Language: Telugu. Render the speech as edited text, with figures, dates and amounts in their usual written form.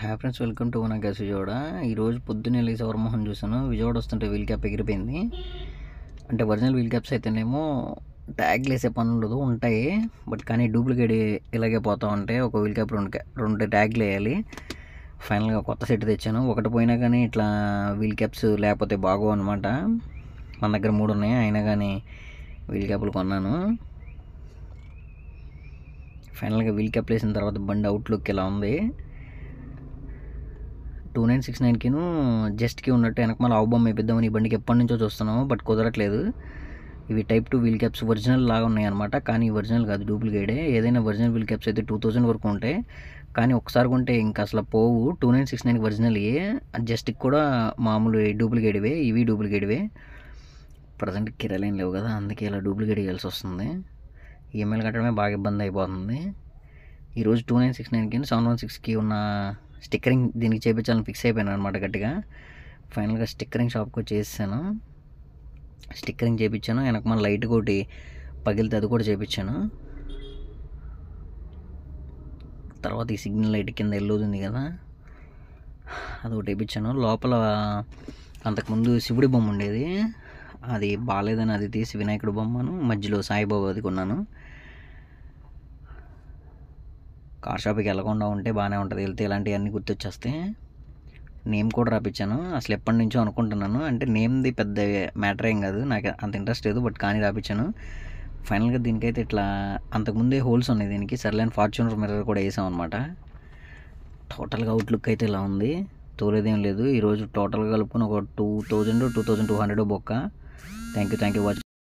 Hi friends, welcome to one gas Vijayawada. ఈరోజు పొద్దున్నే లేచి మొహం చూసాను. విజయవాడ వస్తుంటే వీల్ క్యాప్ ఎగిరిపోయింది. అంటే ఒరిజినల్ వీల్ క్యాప్స్ అయితేనేమో ట్యాగ్లు వేసే పని ఉండదు, ఉంటాయి. బట్ కానీ డూప్లికేట్ ఇలాగే పోతూ ఉంటాయి. ఒక వీల్ క్యాప్ రెండు ట్యాగ్లు వేయాలి. ఫైనల్గా కొత్త సెట్ తెచ్చాను. ఒకటి పోయినా కానీ ఇట్లా వీల్ క్యాప్స్ లేకపోతే బాగో అనమాట. మన దగ్గర 3 ఉన్నాయి, అయినా కానీ వీల్ క్యాప్లు కొన్నాను. ఫైనల్గా వీల్ క్యాప్ వేసిన తర్వాత బండి అవుట్లుక్ ఇలా ఉంది. 2969కిను జస్ట్కి ఉన్నట్టు వెనక మళ్ళీ బొమ్మ వేపిద్దామని ఈ బండికి ఎప్పటి నుంచో చూస్తున్నాము, బట్ కుదరట్లేదు. ఇవి టైప్ 2 వీల్ క్యాప్స్ ఒరిజినల్ లాగా ఉన్నాయి అనమాట. కానీ ఒరిజినల్ కాదు, డూప్లికేటే. ఏదైనా ఒరిజినల్ వీల్ క్యాప్స్ అయితే 2000 వరకు ఉంటాయి, కానీ ఒకసారి కొంటే ఇంకా అసలు పోవు. 2969 ఒరిజినల్ జస్ట్కి కూడా మామూలు డూప్లికేట్వే, ఇవి డూప్లికేట్వే. ప్రజెంట్ కిరాయిలు లేవు కదా, అందుకే ఇలా డూప్లికేట్ చేయాల్సి వస్తుంది. ఈఎంఐలు కట్టడమే బాగా ఇబ్బంది అయిపోతుంది. ఈరోజు 2969కి 716కి ఉన్న స్టిక్కరింగ్ దీనికి చేయించాలని ఫిక్స్ అయిపోయాను అనమాట గట్టిగా. ఫైనల్గా స్టిక్కరింగ్ షాప్కి వచ్చి చేసాను. స్టిక్కరింగ్ చేయించాను. వెనక మన లైట్ ఒకటి పగిలితే అది కూడా చేయించాను. తర్వాత ఈ సిగ్నల్ లైట్ కింద ఎల్లుతుంది కదా, అది ఒకటి వేయించాను. లోపల అంతకుముందు శివుడి బొమ్మ ఉండేది, అది బాగాలేదని అది తీసి వినాయకుడి బొమ్మను మధ్యలో సాయిబాబాది కొన్నాను. కార్ షాప్కి వెళ్ళకుండా ఉంటే బాగానే ఉంటుంది, వెళ్తే ఇలాంటివన్నీ గుర్తొచ్చేస్తాయి. నేమ్ కూడా రాపించాను. అసలు ఎప్పటి నుంచో అనుకుంటున్నాను, అంటే నేమ్ది పెద్ద మ్యాటర్ ఏం కాదు, నాకు అంత ఇంట్రెస్ట్ లేదు, బట్ కానీ రాపించాను. ఫైనల్గా దీనికైతే ఇట్లా అంతకుముందే హోల్స్ ఉన్నాయి దీనికి. సర్లేని ఫార్చ్యూనర్ మిర్రర్ కూడా వేసాం అనమాట. టోటల్గా అవుట్లుక్ అయితే ఇలా ఉంది, తోలేదేం లేదు. ఈరోజు టోటల్గా కలుపుకొని ఒక 2200 బొక్క. Thank you watch.